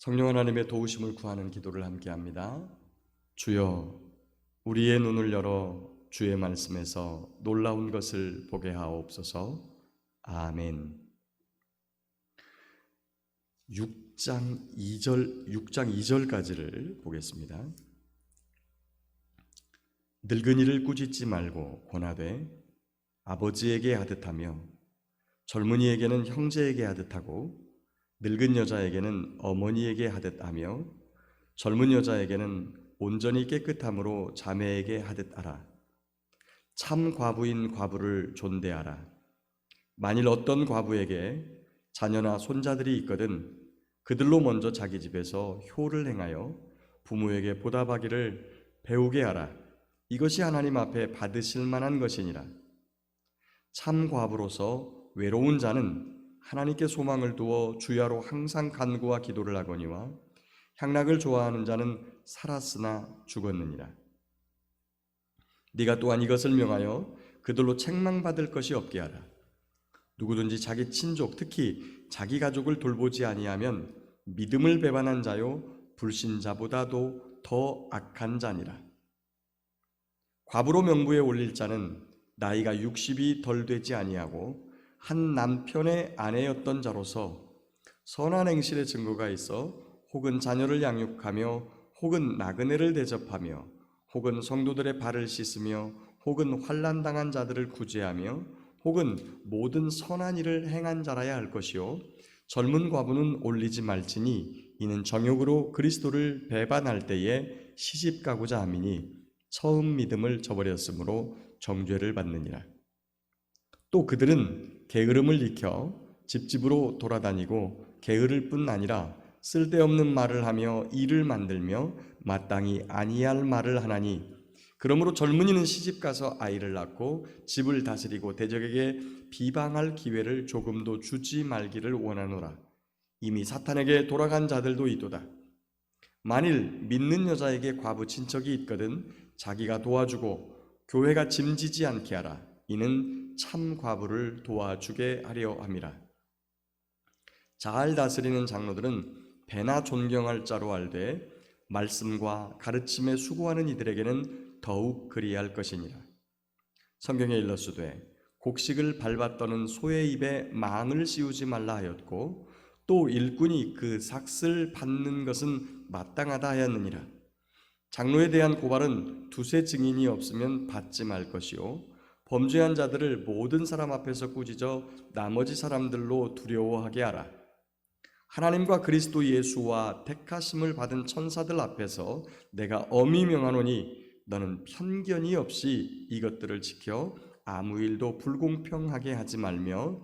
성령 하나님의 도우심을 구하는 기도를 함께합니다. 주여, 우리의 눈을 열어 주의 말씀에서 놀라운 것을 보게 하옵소서. 아멘. 6장 2절까지를 보겠습니다. 늙은이를 꾸짖지 말고 권하되 아버지에게 하듯하며 젊은이에게는 형제에게 하듯하고 늙은 여자에게는 어머니에게 하듯하며 젊은 여자에게는 온전히 깨끗함으로 자매에게 하듯하라. 참 과부인 과부를 존대하라. 만일 어떤 과부에게 자녀나 손자들이 있거든 그들로 먼저 자기 집에서 효를 행하여 부모에게 보답하기를 배우게 하라. 이것이 하나님 앞에 받으실 만한 것이니라. 참 과부로서 외로운 자는 하나님께 소망을 두어 주야로 항상 간구와 기도를 하거니와 향락을 좋아하는 자는 살았으나 죽었느니라. 네가 또한 이것을 명하여 그들로 책망받을 것이 없게 하라. 누구든지 자기 친족, 특히 자기 가족을 돌보지 아니하면 믿음을 배반한 자요 불신자보다도 더 악한 자니라. 과부로 명부에 올릴 자는 나이가 60이 덜 되지 아니하고 한 남편의 아내였던 자로서 선한 행실의 증거가 있어 혹은 자녀를 양육하며 혹은 나그네를 대접하며 혹은 성도들의 발을 씻으며 혹은 환난당한 자들을 구제하며 혹은 모든 선한 일을 행한 자라야 할 것이요 젊은 과부는 올리지 말지니 이는 정욕으로 그리스도를 배반할 때에 시집가고자 함이니 처음 믿음을 저버렸으므로 정죄를 받느니라. 또 그들은 게으름을 익혀 집집으로 돌아다니고 게으를 뿐 아니라 쓸데없는 말을 하며 일을 만들며 마땅히 아니할 말을 하나니 그러므로 젊은이는 시집가서 아이를 낳고 집을 다스리고 대적에게 비방할 기회를 조금도 주지 말기를 원하노라. 이미 사탄에게 돌아간 자들도 있도다. 만일 믿는 여자에게 과부 친척이 있거든 자기가 도와주고 교회가 짐지지 않게 하라. 이는 참 과부를 도와주게 하려 함이라. 잘 다스리는 장로들은 배나 존경할 자로 알되 말씀과 가르침에 수고하는 이들에게는 더욱 그리할 것이니라. 성경에 일렀으되 곡식을 밟아 떠는 소의 입에 망을 씌우지 말라 하였고 또 일꾼이 그 삭을 받는 것은 마땅하다 하였느니라. 장로에 대한 고발은 두세 증인이 없으면 받지 말 것이요 범죄한 자들을 모든 사람 앞에서 꾸짖어 나머지 사람들로 두려워하게 하라. 하나님과 그리스도 예수와 택하심을 받은 천사들 앞에서 내가 엄히 명하노니 너는 편견이 없이 이것들을 지켜 아무 일도 불공평하게 하지 말며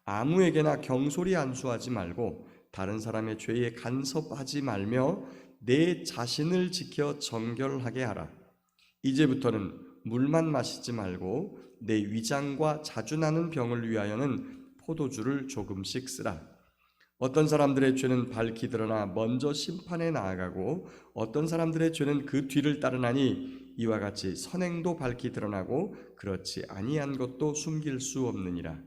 아무에게나 경솔히 안수하지 말고 다른 사람의 죄에 간섭하지 말며 내 자신을 지켜 정결하게 하라. 이제부터는 물만 마시지 말고 내 위장과 자주 나는 병을 위하여는 포도주를 조금씩 쓰라. 어떤 사람들의 죄는 밝히 드러나 먼저 심판에 나아가고 어떤 사람들의 죄는 그 뒤를 따르나니 이와 같이 선행도 밝히 드러나고 그렇지 아니한 것도 숨길 수 없느니라.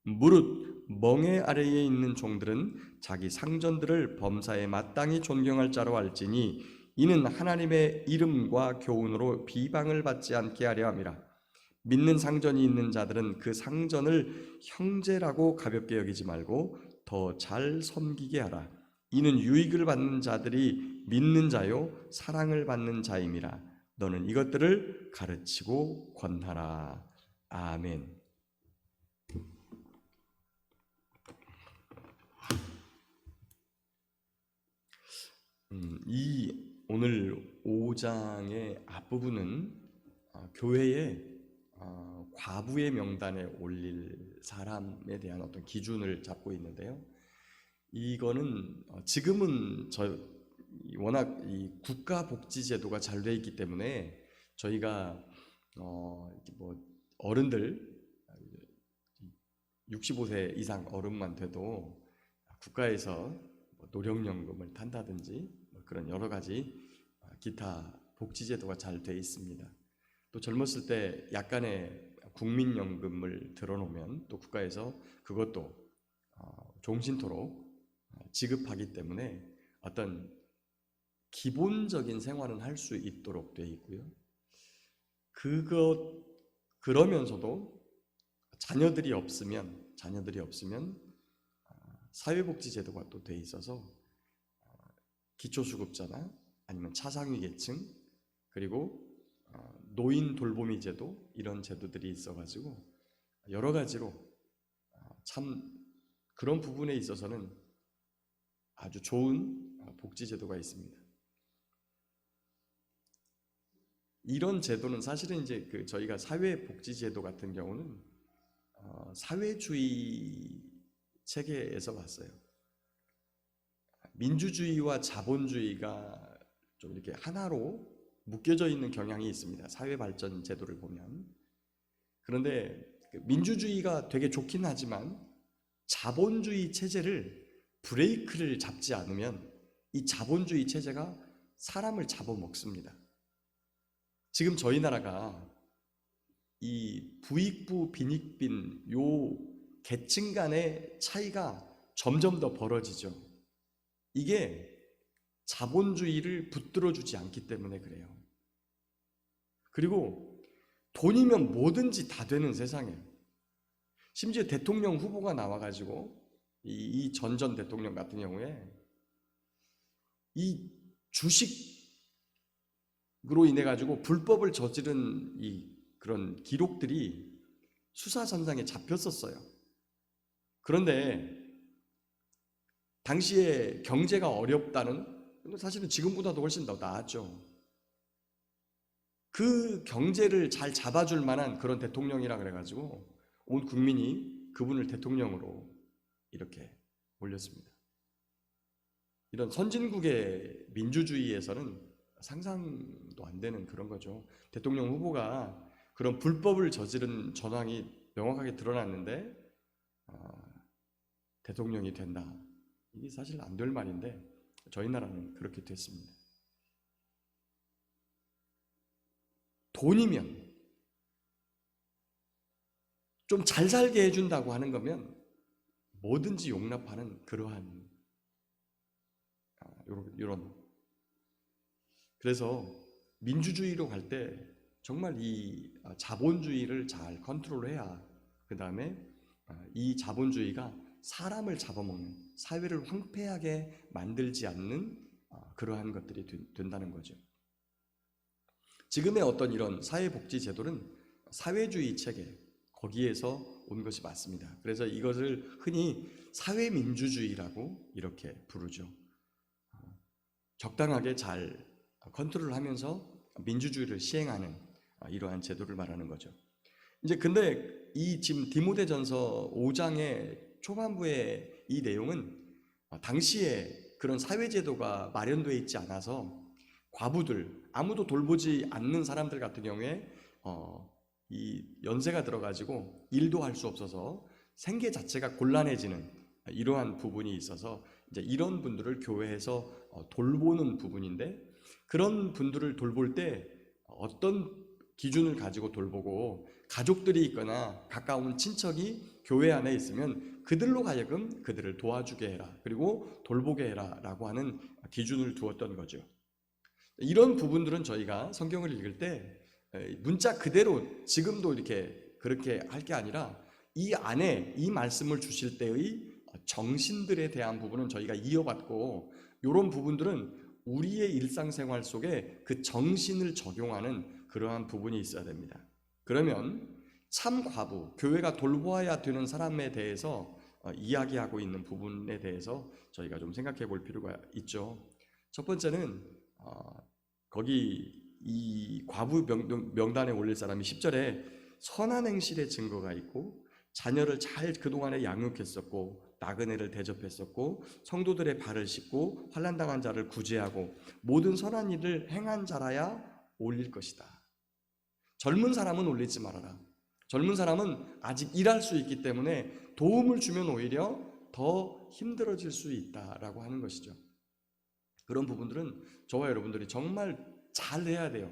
무릇 멍에 아래에 있는 종들은 자기 상전들을 범사에 마땅히 존경할 자로 알지니 이는 하나님의 이름과 교훈으로 비방을 받지 않게 하려 함이라. 믿는 상전이 있는 자들은 그 상전을 형제라고 가볍게 여기지 말고 더 잘 섬기게 하라. 이는 유익을 받는 자들이 믿는 자요 사랑을 받는 자임이라. 너는 이것들을 가르치고 권하라. 아멘. 이 오늘 5장의 앞부분은 교회에 과부의 명단에 올릴 사람에 대한 어떤 기준을 잡고 있는데요. 이거는 지금은 워낙 이 국가복지제도가 잘 돼 있기 때문에 저희가 어른들 65세 이상 어른만 돼도 국가에서 노령연금을 탄다든지 그런 여러 가지 기타 복지제도가 잘 돼 있습니다. 또 젊었을 때 약간의 국민연금을 들어놓으면 또 국가에서 그것도 종신토록 지급하기 때문에 어떤 기본적인 생활은 할 수 있도록 되어 있고요. 그러면서도 자녀들이 없으면 사회복지제도가 또 돼 있어서 기초수급자나 아니면 차상위 계층, 그리고 노인 돌보미 제도, 이런 제도들이 있어가지고 여러 가지로 참 그런 부분에 있어서는 아주 좋은 복지제도가 있습니다. 이런 제도는 사실은 이제 저희가 사회복지제도 같은 경우는 사회주의 체계에서 왔어요. 민주주의와 자본주의가 좀 이렇게 하나로 묶여져 있는 경향이 있습니다. 사회발전 제도를 보면. 그런데 민주주의가 되게 좋긴 하지만 자본주의 체제를 브레이크를 잡지 않으면 이 자본주의 체제가 사람을 잡아먹습니다. 지금 저희 나라가 이 부익부 빈익빈 요 계층 간의 차이가 점점 더 벌어지죠. 이게 자본주의를 붙들어주지 않기 때문에 그래요. 그리고 돈이면 뭐든지 다 되는 세상에, 심지어 대통령 후보가 나와가지고 이 전 대통령 같은 경우에 이 주식으로 인해 가지고 불법을 저지른 이 그런 기록들이 수사선상에 잡혔었어요. 그런데 당시에 경제가 어렵다는, 사실은 지금보다도 훨씬 더 나았죠. 그 경제를 잘 잡아줄 만한 그런 대통령이라 그래가지고 온 국민이 그분을 대통령으로 이렇게 올렸습니다. 이런 선진국의 민주주의에서는 상상도 안 되는 그런 거죠. 대통령 후보가 그런 불법을 저지른 전황이 명확하게 드러났는데 대통령이 된다. 이게 사실 안 될 말인데 저희 나라는 그렇게 됐습니다. 돈이면 좀 잘 살게 해준다고 하는 거면 뭐든지 용납하는 그러한 이런, 그래서 민주주의로 갈 때 정말 이 자본주의를 잘 컨트롤해야 그 다음에 이 자본주의가 사람을 잡아먹는, 사회를 황폐하게 만들지 않는 그러한 것들이 된다는 거죠. 지금의 어떤 이런 사회복지 제도는 사회주의 체계, 거기에서 온 것이 맞습니다. 그래서 이것을 흔히 사회민주주의라고 이렇게 부르죠. 적당하게 잘 컨트롤하면서 민주주의를 시행하는 이러한 제도를 말하는 거죠. 이제 근데 이 지금 디모데전서 5장의 초반부의 이 내용은 당시에 그런 사회제도가 마련되어 있지 않아서 과부들, 아무도 돌보지 않는 사람들 같은 경우에 이 연세가 들어가지고 일도 할 수 없어서 생계 자체가 곤란해지는 이러한 부분이 있어서 이제 이런 분들을 교회에서 돌보는 부분인데, 그런 분들을 돌볼 때 어떤 기준을 가지고 돌보고, 가족들이 있거나 가까운 친척이 교회 안에 있으면 그들로 하여금 그들을 도와주게 해라, 그리고 돌보게 해라 라고 하는 기준을 두었던 거죠. 이런 부분들은 저희가 성경을 읽을 때 문자 그대로 지금도 이렇게 그렇게 할 게 아니라 이 안에 이 말씀을 주실 때의 정신들에 대한 부분은 저희가 이어받고, 이런 부분들은 우리의 일상생활 속에 그 정신을 적용하는 그러한 부분이 있어야 됩니다. 그러면 참 과부, 교회가 돌보아야 되는 사람에 대해서 이야기하고 있는 부분에 대해서 저희가 좀 생각해 볼 필요가 있죠. 첫 번째는 거기 이 과부 명단에 올릴 사람이 10절에 선한 행실의 증거가 있고 자녀를 잘 그동안에 양육했었고 나그네를 대접했었고 성도들의 발을 씻고 환난당한 자를 구제하고 모든 선한 일을 행한 자라야 올릴 것이다. 젊은 사람은 올리지 말아라. 젊은 사람은 아직 일할 수 있기 때문에 도움을 주면 오히려 더 힘들어질 수 있다라고 하는 것이죠. 그런 부분들은 저와 여러분들이 정말 잘 해야 돼요.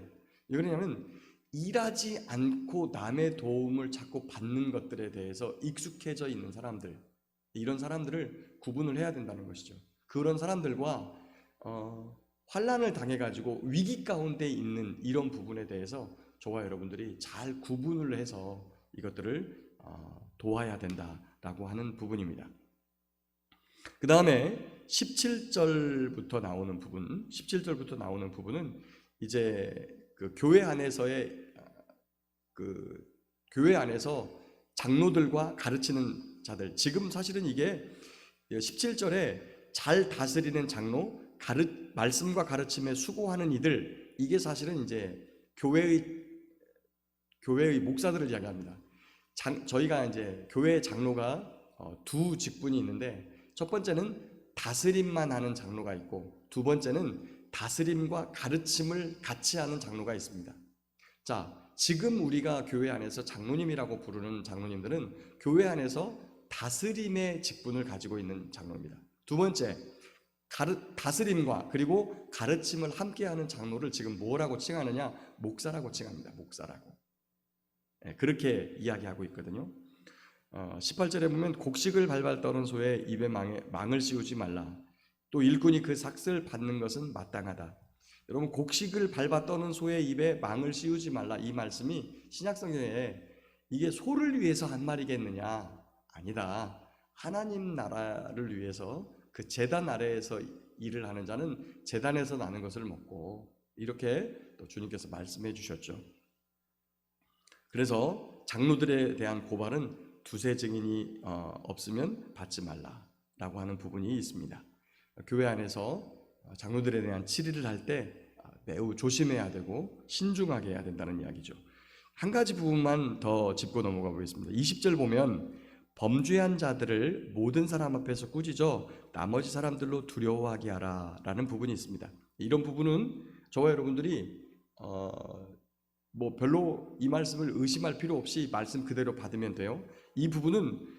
왜 그러냐면 일하지 않고 남의 도움을 자꾸 받는 것들에 대해서 익숙해져 있는 사람들, 이런 사람들을 구분을 해야 된다는 것이죠. 그런 사람들과 환난을 당해가지고 위기 가운데 있는 이런 부분에 대해서 저와 여러분들이 잘 구분을 해서 이것들을 도와야 된다라고 하는 부분입니다. 그 다음에 17절부터 나오는 부분은 이제 그 교회 안에서 장로들과 가르치는 자들, 지금 사실은 이게 17절에 잘 다스리는 장로, 말씀과 가르침에 수고하는 이들, 이게 사실은 이제 교회의 목사들을 이야기합니다. 저희가 이제 교회 장로가 두 직분이 있는데, 첫 번째는 다스림만 하는 장로가 있고, 두 번째는 다스림과 가르침을 같이 하는 장로가 있습니다. 자, 지금 우리가 교회 안에서 장로님이라고 부르는 장로님들은 교회 안에서 다스림의 직분을 가지고 있는 장로입니다. 두 번째, 다스림과 그리고 가르침을 함께하는 장로를 지금 뭐라고 칭하느냐? 목사라고 칭합니다. 목사라고. 그렇게 이야기하고 있거든요. 18절에 보면 곡식을 발발 떠는 소의 입에 망을 씌우지 말라. 또 일꾼이 그 삭슬 받는 것은 마땅하다. 여러분, 곡식을 밟아 떠는 소의 입에 망을 씌우지 말라, 이 말씀이 신약성경에 이게 소를 위해서 한 말이겠느냐? 아니다. 하나님 나라를 위해서 그 제단 아래에서 일을 하는 자는 제단에서 나는 것을 먹고, 이렇게 또 주님께서 말씀해 주셨죠. 그래서 장로들에 대한 고발은 두세 증인이 없으면 받지 말라라고 하는 부분이 있습니다. 교회 안에서 장로들에 대한 치리를 할 때 매우 조심해야 되고 신중하게 해야 된다는 이야기죠. 한 가지 부분만 더 짚고 넘어가 보겠습니다. 20절 보면 범죄한 자들을 모든 사람 앞에서 꾸짖어 나머지 사람들로 두려워하게 하라 라는 부분이 있습니다. 이런 부분은 저와 여러분들이 별로 이 말씀을 의심할 필요 없이 말씀 그대로 받으면 돼요. 이 부분은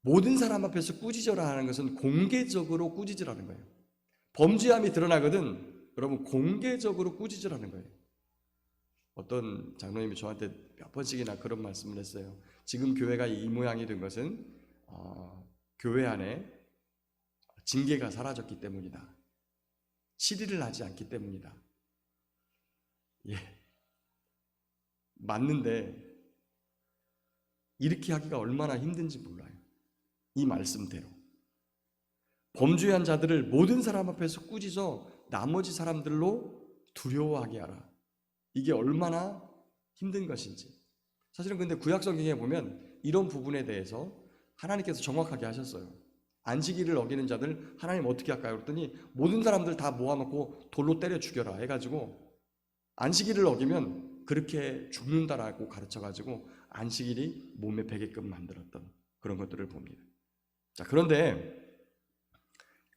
모든 사람 앞에서 꾸짖어라 하는 것은 공개적으로 꾸짖으라는 거예요. 범죄함이 드러나거든 여러분 공개적으로 꾸짖으라는 거예요. 어떤 장로님이 저한테 몇 번씩이나 그런 말씀을 했어요. 지금 교회가 이 모양이 된 것은 교회 안에 징계가 사라졌기 때문이다. 치리를 하지 않기 때문이다. 예, 맞는데 이렇게 하기가 얼마나 힘든지 몰라요. 이 말씀대로 범죄한 자들을 모든 사람 앞에서 꾸짖어 나머지 사람들로 두려워하게 하라. 이게 얼마나 힘든 것인지. 사실은 근데 구약 성경에 보면 이런 부분에 대해서 하나님께서 정확하게 하셨어요. 안식일을 어기는 자들 하나님 어떻게 할까요? 그랬더니 모든 사람들 다 모아놓고 돌로 때려 죽여라 해가지고 안식일을 어기면 그렇게 죽는다라고 가르쳐가지고 안식일이 몸에 배게끔 만들었던 그런 것들을 봅니다. 자, 그런데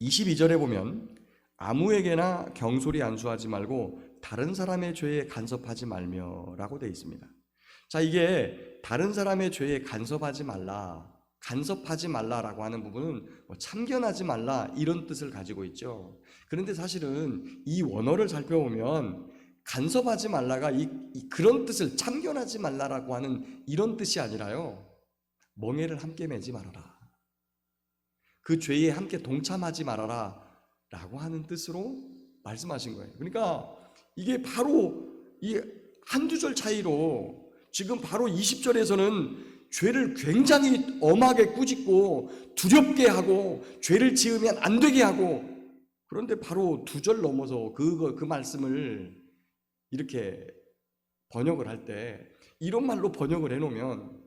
22절에 보면 아무에게나 경솔히 안수하지 말고 다른 사람의 죄에 간섭하지 말며 라고 되어 있습니다. 자, 이게 다른 사람의 죄에 간섭하지 말라라고 하는 부분은 참견하지 말라 이런 뜻을 가지고 있죠. 그런데 사실은 이 원어를 살펴보면 간섭하지 말라가 그런 뜻을 참견하지 말라라고 하는 이런 뜻이 아니라요. 멍에를 함께 매지 말아라. 그 죄에 함께 동참하지 말아라 라고 하는 뜻으로 말씀하신 거예요. 그러니까 이게 바로 이 한두 절 차이로 지금 바로 20절에서는 죄를 굉장히 엄하게 꾸짖고 두렵게 하고 죄를 지으면 안 되게 하고, 그런데 바로 두 절 넘어서 그 말씀을 이렇게 번역을 할 때 이런 말로 번역을 해놓으면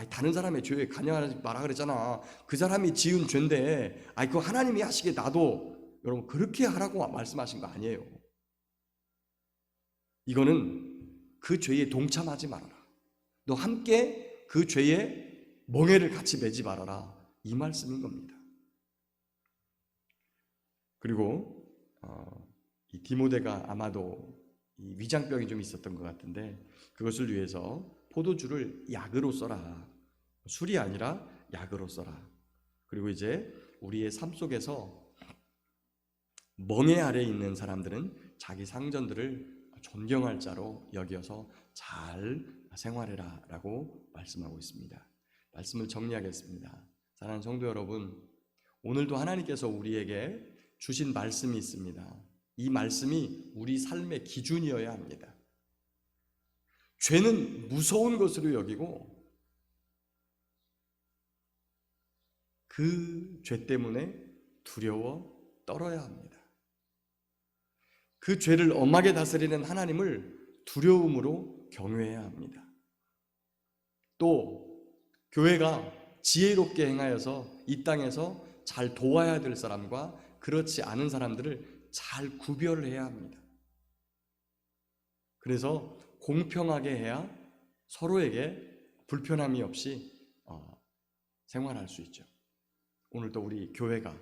다른 사람의 죄에 관여하지 마라 그랬잖아. 그 사람이 지은 죄인데 그거 하나님이 하시게 놔도 여러분 그렇게 하라고 말씀하신 거 아니에요. 이거는 그 죄에 동참하지 말아라. 너 함께 그 죄에 멍에를 같이 매지 말아라. 이 말씀인 겁니다. 그리고 이 디모데가 아마도 이 위장병이 좀 있었던 것 같은데 그것을 위해서 포도주를 약으로 써라. 술이 아니라 약으로 써라. 그리고 이제 우리의 삶 속에서 멍에 아래 있는 사람들은 자기 상전들을 존경할 자로 여겨서 잘 생활해라 라고 말씀하고 있습니다. 말씀을 정리하겠습니다. 사랑하는 성도 여러분, 오늘도 하나님께서 우리에게 주신 말씀이 있습니다. 이 말씀이 우리 삶의 기준이어야 합니다. 죄는 무서운 것으로 여기고 그 죄 때문에 두려워 떨어야 합니다. 그 죄를 엄하게 다스리는 하나님을 두려움으로 경외해야 합니다. 또 교회가 지혜롭게 행하여서 이 땅에서 잘 도와야 될 사람과 그렇지 않은 사람들을 잘 구별해야 합니다. 그래서 공평하게 해야 서로에게 불편함이 없이 생활할 수 있죠. 오늘도 우리 교회가,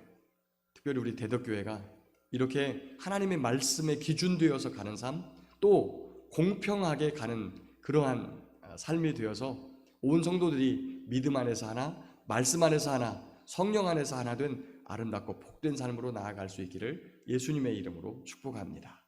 특별히 우리 대덕교회가 이렇게 하나님의 말씀에 기준되어서 가는 삶, 또 공평하게 가는 그러한 삶이 되어서 온 성도들이 믿음 안에서 하나, 말씀 안에서 하나, 성령 안에서 하나 된 아름답고 복된 삶으로 나아갈 수 있기를 예수님의 이름으로 축복합니다.